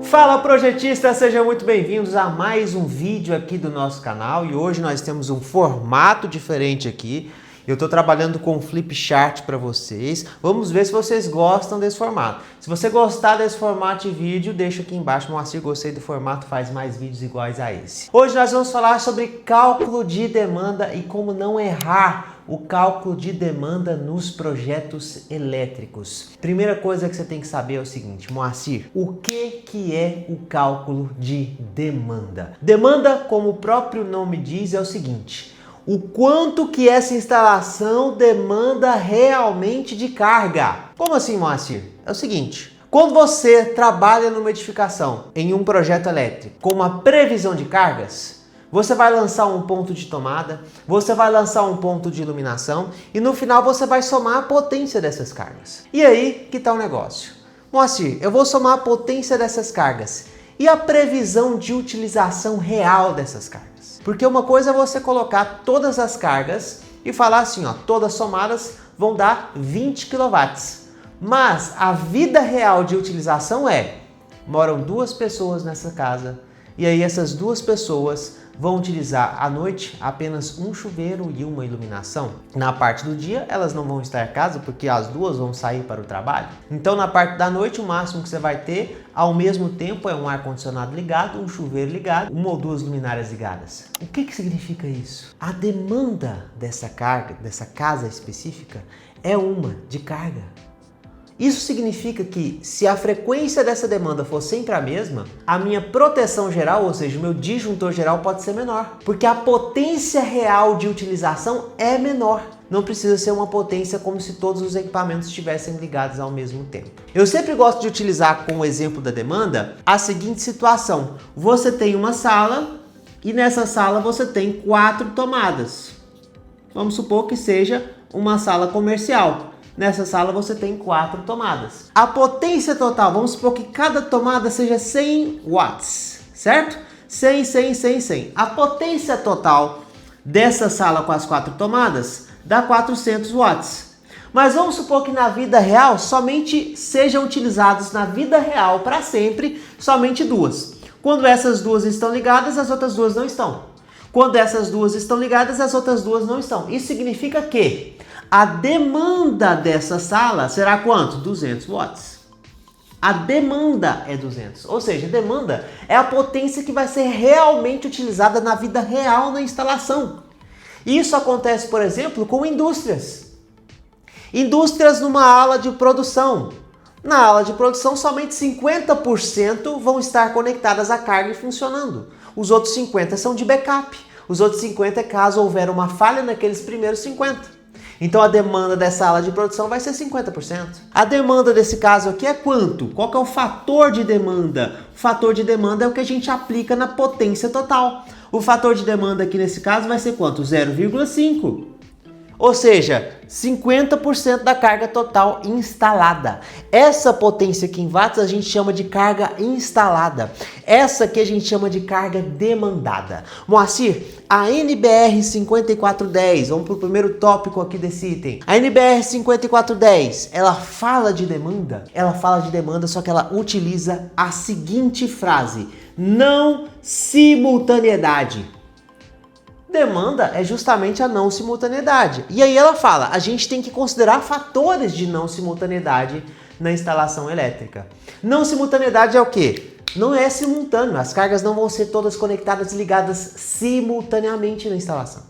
Fala projetistas, sejam muito bem-vindos a mais um vídeo aqui do nosso canal e hoje nós temos um formato diferente aqui. Eu estou trabalhando com flip chart para vocês. Vamos ver se vocês gostam desse formato. Se você gostar desse formato de vídeo, deixa aqui embaixo. Moacir, gostei do formato, faz mais vídeos iguais a esse. Hoje nós vamos falar sobre cálculo de demanda e como não errar o cálculo de demanda nos projetos elétricos. Primeira coisa que você tem que saber é o seguinte, Moacir, o que é o cálculo de demanda? Demanda, como o próprio nome diz, é o seguinte: o quanto que essa instalação demanda realmente de carga. Como assim, Moacir? É o seguinte, quando você trabalha numa edificação, em um projeto elétrico, com uma previsão de cargas, você vai lançar um ponto de tomada, você vai lançar um ponto de iluminação e no final você vai somar a potência dessas cargas. E aí que está o negócio? Moacir, eu vou somar a potência dessas cargas e a previsão de utilização real dessas cargas. Porque uma coisa é você colocar todas as cargas e falar assim, ó, todas somadas vão dar 20 kW. Mas a vida real de utilização moram duas pessoas nessa casa e aí essas duas pessoas vão utilizar à noite apenas um chuveiro e uma iluminação. Na parte do dia, elas não vão estar em casa porque as duas vão sair para o trabalho. Então, na parte da noite, o máximo que você vai ter, ao mesmo tempo, é um ar-condicionado ligado, um chuveiro ligado, uma ou duas luminárias ligadas. O que significa isso? A demanda dessa carga, dessa casa específica, é uma de carga. Isso significa que, se a frequência dessa demanda for sempre a mesma, a minha proteção geral, ou seja, o meu disjuntor geral pode ser menor, porque a potência real de utilização é menor. Não precisa ser uma potência como se todos os equipamentos estivessem ligados ao mesmo tempo. Eu sempre gosto de utilizar como exemplo da demanda a seguinte situação. Você tem uma sala e nessa sala você tem 4 tomadas. Vamos supor que seja uma sala comercial. Nessa sala você tem 4 tomadas. A potência total, vamos supor que cada tomada seja 100 watts, certo? 100, 100, 100, 100. A potência total dessa sala com as 4 tomadas dá 400 watts. Mas vamos supor que na vida real somente sejam utilizados na vida real para sempre somente 2. Quando essas 2 estão ligadas, as outras 2 não estão. Quando essas 2 estão ligadas, as outras 2 não estão. Isso significa que a demanda dessa sala será quanto? 200 watts. A demanda é 200. Ou seja, a demanda é a potência que vai ser realmente utilizada na vida real na instalação. Isso acontece, por exemplo, com indústrias. Indústrias numa ala de produção. Na ala de produção, somente 50% vão estar conectadas à carga e funcionando. Os outros 50% são de backup. Os outros 50% é caso houver uma falha naqueles primeiros 50%. Então a demanda dessa ala de produção vai ser 50%. A demanda desse caso aqui é quanto? Qual que é o fator de demanda? O fator de demanda é o que a gente aplica na potência total. O fator de demanda aqui nesse caso vai ser quanto? 0,5. Ou seja, 50% da carga total instalada. Essa potência aqui em watts a gente chama de carga instalada. Essa aqui a gente chama de carga demandada. Moacir, a NBR 5410, vamos para o primeiro tópico aqui desse item. A NBR 5410, ela fala de demanda? Ela fala de demanda, só que ela utiliza a seguinte frase: não simultaneidade. Demanda é justamente a não simultaneidade. E aí ela fala, a gente tem que considerar fatores de não simultaneidade na instalação elétrica. Não simultaneidade é o quê? Não é simultâneo, as cargas não vão ser todas conectadas e ligadas simultaneamente na instalação.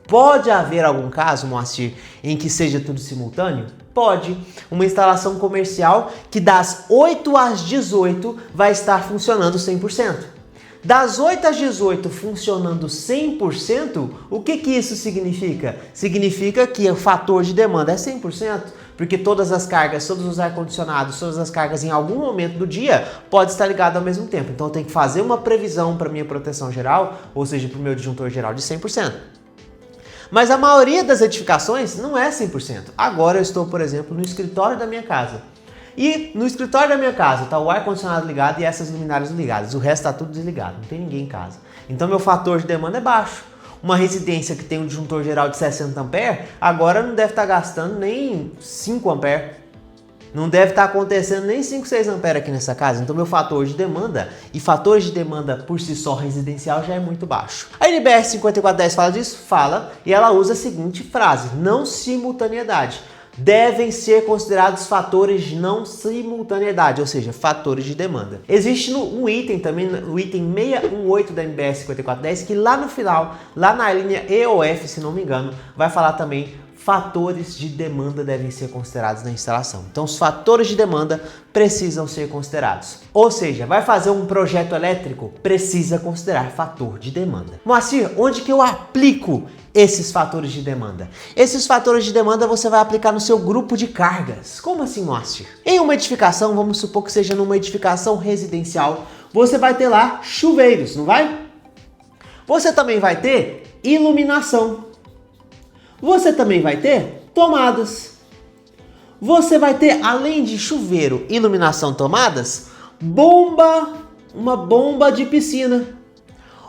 Pode haver algum caso, Moacir, em que seja tudo simultâneo? Pode. Uma instalação comercial que das 8 às 18 vai estar funcionando 100%. Das 8 às 18 funcionando 100%, o que isso significa? Significa que o fator de demanda é 100%, porque todas as cargas, todos os ar-condicionados, todas as cargas em algum momento do dia pode estar ligado ao mesmo tempo. Então eu tenho que fazer uma previsão para minha proteção geral, ou seja, para o meu disjuntor geral de 100%. Mas a maioria das edificações não é 100%. Agora eu estou, por exemplo, no escritório da minha casa. E no escritório da minha casa está o ar-condicionado ligado e essas luminárias ligadas. O resto está tudo desligado, não tem ninguém em casa. Então meu fator de demanda é baixo. Uma residência que tem um disjuntor geral de 60 A, agora não deve estar gastando nem 5 A. Não deve estar acontecendo nem 5, 6 amperes aqui nessa casa. Então meu fator de demanda, e fatores de demanda por si só residencial já é muito baixo. A NBR 5410 fala disso? Fala. E ela usa a seguinte frase: não simultaneidade. Devem ser considerados fatores de não simultaneidade, ou seja, fatores de demanda. Existe um item também, o item 618 da NBR 5410, que lá no final, lá na linha EOF, se não me engano, vai falar também fatores de demanda devem ser considerados na instalação. Então, os fatores de demanda precisam ser considerados. Ou seja, vai fazer um projeto elétrico, precisa considerar fator de demanda. Moacir, onde que eu aplico esses fatores de demanda? Esses fatores de demanda você vai aplicar no seu grupo de cargas. Como assim, Moacir? Em uma edificação, vamos supor que seja numa edificação residencial, você vai ter lá chuveiros, não vai? Você também vai ter iluminação. Você também vai ter tomadas. Você vai ter, além de chuveiro, iluminação, tomadas, uma bomba de piscina.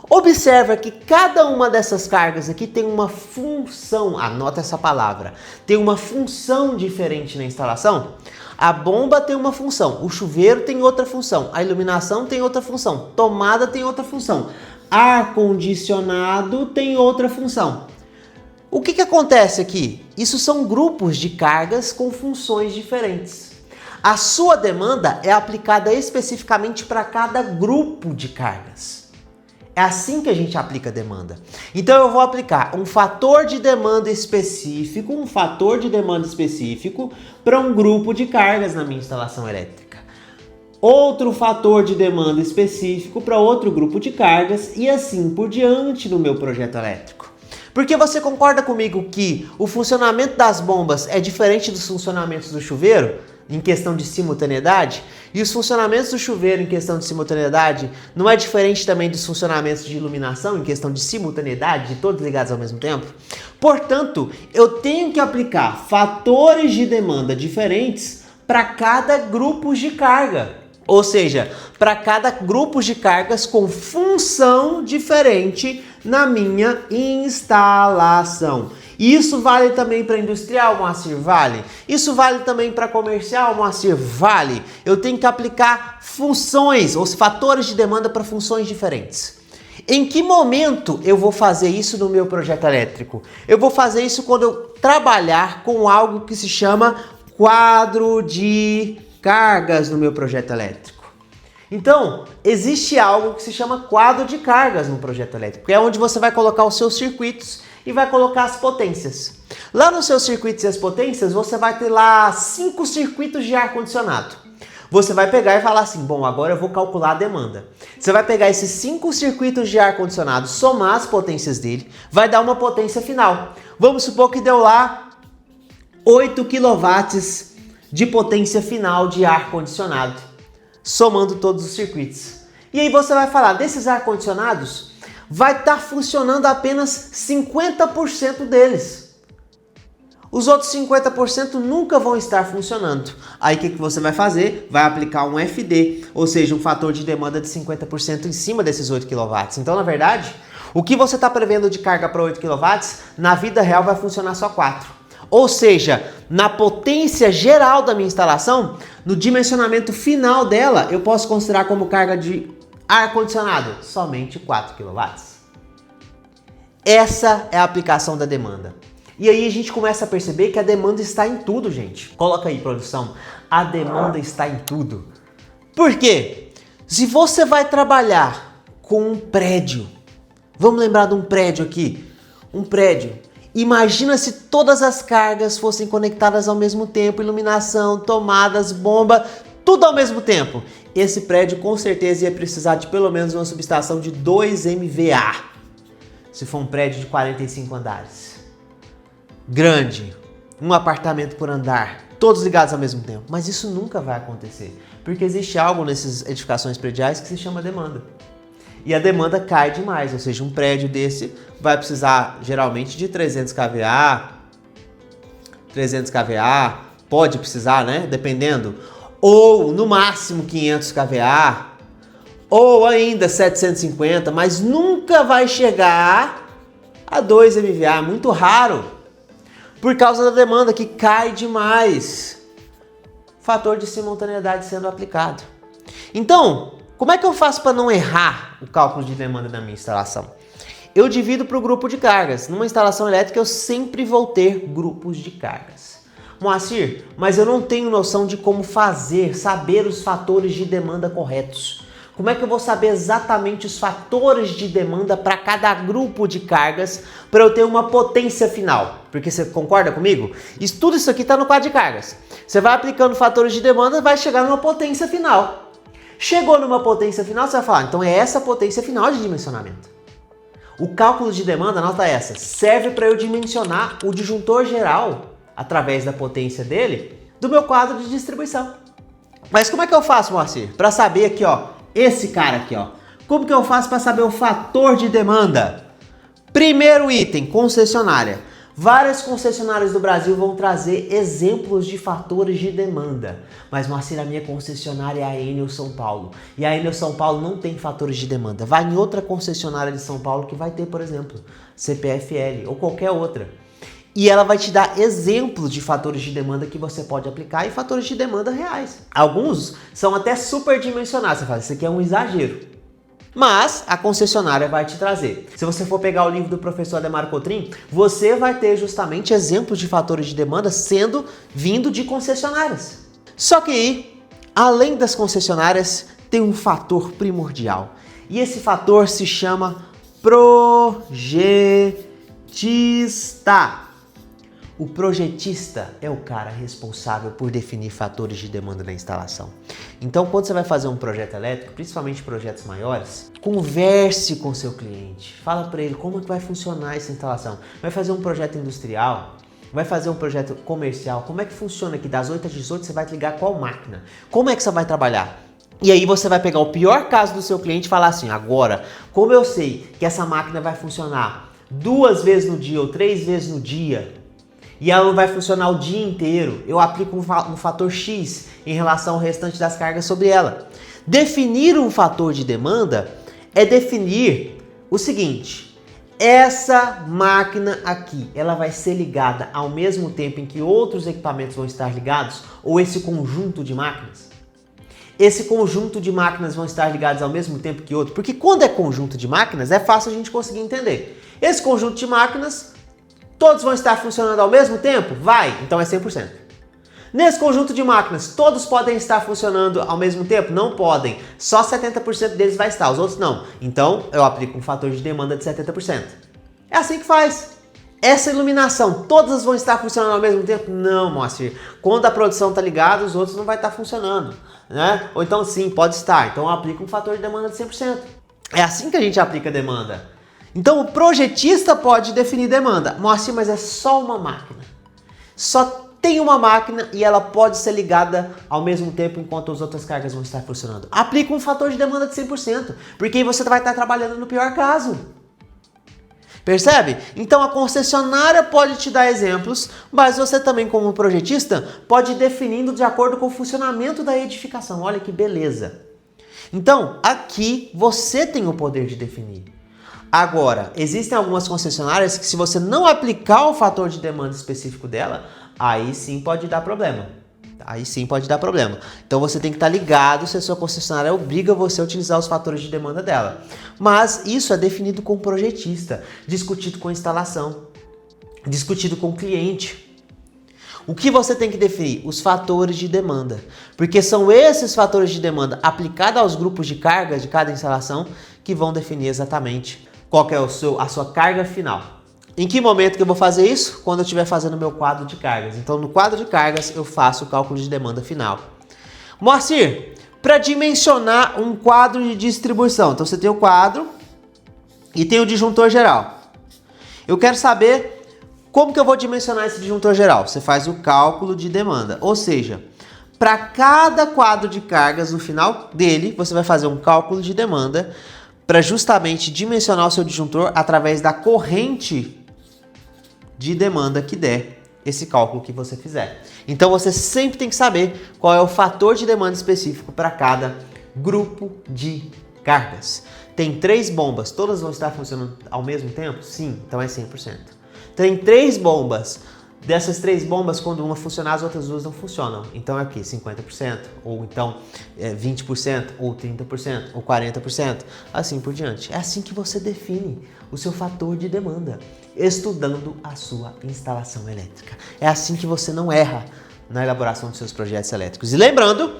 Observa que cada uma dessas cargas aqui tem uma função, anota essa palavra, tem uma função diferente na instalação. A bomba tem uma função, o chuveiro tem outra função, a iluminação tem outra função, tomada tem outra função, ar-condicionado tem outra função. O que acontece aqui? Isso são grupos de cargas com funções diferentes. A sua demanda é aplicada especificamente para cada grupo de cargas. É assim que a gente aplica a demanda. Então eu vou aplicar um fator de demanda específico, para um grupo de cargas na minha instalação elétrica. Outro fator de demanda específico para outro grupo de cargas e assim por diante no meu projeto elétrico. Porque você concorda comigo que o funcionamento das bombas é diferente dos funcionamentos do chuveiro, em questão de simultaneidade? E os funcionamentos do chuveiro em questão de simultaneidade não é diferente também dos funcionamentos de iluminação em questão de simultaneidade, de todos ligados ao mesmo tempo? Portanto, eu tenho que aplicar fatores de demanda diferentes para cada grupo de carga. Ou seja, para cada grupo de cargas com função diferente na minha instalação. Isso vale também para industrial, Moacir? Vale. Isso vale também para comercial, Moacir? Vale. Eu tenho que aplicar funções, os fatores de demanda para funções diferentes. Em que momento eu vou fazer isso no meu projeto elétrico? Eu vou fazer isso quando eu trabalhar com algo que se chama quadro de cargas no meu projeto elétrico. Então, existe algo que se chama quadro de cargas no projeto elétrico, que é onde você vai colocar os seus circuitos e vai colocar as potências. Lá nos seus circuitos e as potências, você vai ter lá 5 circuitos de ar-condicionado. Você vai pegar e falar assim, bom, agora eu vou calcular a demanda. Você vai pegar esses 5 circuitos de ar-condicionado, somar as potências dele, vai dar uma potência final. Vamos supor que deu lá 8 kW de potência final de ar-condicionado, somando todos os circuitos. E aí você vai falar, desses ar-condicionados, vai estar funcionando apenas 50% deles. Os outros 50% nunca vão estar funcionando. Aí o que você vai fazer? Vai aplicar um FD, ou seja, um fator de demanda de 50% em cima desses 8 kW. Então, na verdade, o que você está prevendo de carga para 8 kW, na vida real vai funcionar só 4. Ou seja, na potência geral da minha instalação, no dimensionamento final dela, eu posso considerar como carga de ar-condicionado somente 4 kW. Essa é a aplicação da demanda. E aí a gente começa a perceber que a demanda está em tudo, gente. Coloca aí, produção. A demanda está em tudo. Por quê? Se você vai trabalhar com um prédio, vamos lembrar de um prédio aqui, um prédio. Imagina se todas as cargas fossem conectadas ao mesmo tempo, iluminação, tomadas, bomba, tudo ao mesmo tempo. Esse prédio com certeza ia precisar de pelo menos uma subestação de 2 MVA, se for um prédio de 45 andares. Grande, um apartamento por andar, todos ligados ao mesmo tempo. Mas isso nunca vai acontecer, porque existe algo nessas edificações prediais que se chama demanda. E a demanda cai demais, ou seja, um prédio desse vai precisar geralmente de 300 kVA, pode precisar, né? Dependendo. Ou no máximo 500 kVA, ou ainda 750, mas nunca vai chegar a 2 MVA, muito raro. Por causa da demanda que cai demais. fator de simultaneidade sendo aplicado. Então, como é que eu faço para não errar o cálculo de demanda da minha instalação? Eu divido para o grupo de cargas. Numa instalação elétrica eu sempre vou ter grupos de cargas. Moacir, mas eu não tenho noção de como saber os fatores de demanda corretos. Como é que eu vou saber exatamente os fatores de demanda para cada grupo de cargas para eu ter uma potência final? Porque você concorda comigo? Tudo isso aqui está no quadro de cargas. Você vai aplicando fatores de demanda e vai chegar numa potência final. Chegou numa potência final, você vai falar, então é essa potência final de dimensionamento. O cálculo de demanda, anota essa, serve para eu dimensionar o disjuntor geral, através da potência dele, do meu quadro de distribuição. Mas como é que eu faço, Moacir? Para saber aqui, ó, esse cara aqui, ó. Como que eu faço para saber o fator de demanda? Primeiro item, concessionária. Várias concessionárias do Brasil vão trazer exemplos de fatores de demanda. Mas, Moacir, a minha concessionária é a Enel São Paulo. E a Enel São Paulo não tem fatores de demanda. Vai em outra concessionária de São Paulo que vai ter, por exemplo, CPFL ou qualquer outra. E ela vai te dar exemplos de fatores de demanda que você pode aplicar e fatores de demanda reais. Alguns são até superdimensionados. Você fala, isso aqui é um exagero. Mas a concessionária vai te trazer. Se você for pegar o livro do professor Ademar Cotrim, você vai ter justamente exemplos de fatores de demanda vindo de concessionárias. Só que aí, além das concessionárias, tem um fator primordial. E esse fator se chama projetista. O projetista é o cara responsável por definir fatores de demanda na instalação. Então, quando você vai fazer um projeto elétrico, principalmente projetos maiores, converse com o seu cliente. Fala para ele como é que vai funcionar essa instalação. Vai fazer um projeto industrial? Vai fazer um projeto comercial? Como é que funciona aqui? Das 8 às 18 você vai ligar qual máquina? Como é que você vai trabalhar? E aí você vai pegar o pior caso do seu cliente e falar assim, agora, como eu sei que essa máquina vai funcionar 2 vezes no dia ou 3 vezes no dia, e ela não vai funcionar o dia inteiro, eu aplico um fator X em relação ao restante das cargas sobre ela. Definir um fator de demanda é definir o seguinte, essa máquina aqui, ela vai ser ligada ao mesmo tempo em que outros equipamentos vão estar ligados, ou esse conjunto de máquinas? Esse conjunto de máquinas vão estar ligados ao mesmo tempo que outro? Porque quando é conjunto de máquinas, é fácil a gente conseguir entender. Esse conjunto de máquinas, todos vão estar funcionando ao mesmo tempo? Vai, então é 100%. Nesse conjunto de máquinas, todos podem estar funcionando ao mesmo tempo? Não podem. Só 70% deles vai estar, os outros não. Então, eu aplico um fator de demanda de 70%. É assim que faz. Essa iluminação, todas vão estar funcionando ao mesmo tempo? Não, Moacir. Quando a produção está ligada, os outros não vai estar funcionando, né? Ou então sim, pode estar. Então eu aplico um fator de demanda de 100%. É assim que a gente aplica demanda. Então o projetista pode definir demanda. Moacir, mas é só uma máquina. Só tem uma máquina e ela pode ser ligada ao mesmo tempo enquanto as outras cargas vão estar funcionando. Aplica um fator de demanda de 100%, porque aí você vai estar trabalhando no pior caso. Percebe? Então a concessionária pode te dar exemplos, mas você também como projetista pode ir definindo de acordo com o funcionamento da edificação. Olha que beleza. Então aqui você tem o poder de definir. Agora, existem algumas concessionárias que se você não aplicar o fator de demanda específico dela, aí sim pode dar problema. Aí sim pode dar problema. Então você tem que estar ligado se a sua concessionária obriga você a utilizar os fatores de demanda dela. Mas isso é definido com o projetista, discutido com a instalação, discutido com o cliente. O que você tem que definir? Os fatores de demanda. Porque são esses fatores de demanda aplicados aos grupos de carga de cada instalação que vão definir exatamente qual que é a sua carga final. Em que momento que eu vou fazer isso? Quando eu estiver fazendo meu quadro de cargas. Então, no quadro de cargas, eu faço o cálculo de demanda final. Moacir, para dimensionar um quadro de distribuição. Então, você tem o quadro e tem o disjuntor geral. Eu quero saber como que eu vou dimensionar esse disjuntor geral. Você faz o cálculo de demanda. Ou seja, para cada quadro de cargas, no final dele, você vai fazer um cálculo de demanda para justamente dimensionar o seu disjuntor através da corrente de demanda que der esse cálculo que você fizer. Então você sempre tem que saber qual é o fator de demanda específico para cada grupo de cargas. Tem 3 bombas, todas vão estar funcionando ao mesmo tempo? Sim, então é 100%. Tem 3 bombas Dessas 3 bombas, quando uma funcionar, as outras 2 não funcionam. Então é aqui 50%, ou então 20%, ou 30%, ou 40%, assim por diante. É assim que você define o seu fator de demanda, estudando a sua instalação elétrica. É assim que você não erra na elaboração dos seus projetos elétricos. E lembrando,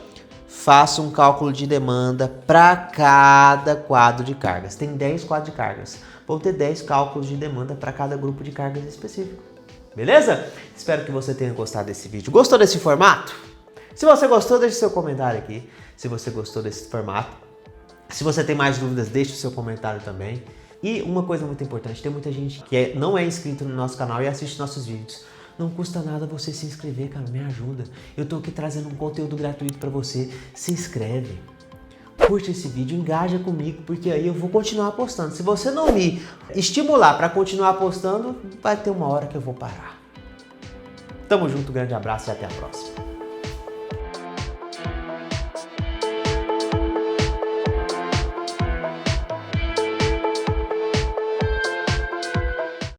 faça um cálculo de demanda para cada quadro de cargas. Tem 10 quadros de cargas. Vou ter 10 cálculos de demanda para cada grupo de cargas específico. Beleza? Espero que você tenha gostado desse vídeo. Gostou desse formato? Se você gostou, deixe seu comentário aqui. Se você gostou desse formato. Se você tem mais dúvidas, deixe o seu comentário também. E uma coisa muito importante, tem muita gente que não é inscrito no nosso canal e assiste nossos vídeos. Não custa nada você se inscrever, cara, me ajuda. Eu tô aqui trazendo um conteúdo gratuito para você. Se inscreve. Curte esse vídeo, engaja comigo, porque aí eu vou continuar postando. Se você não me estimular para continuar postando, vai ter uma hora que eu vou parar. Tamo junto, grande abraço e até a próxima.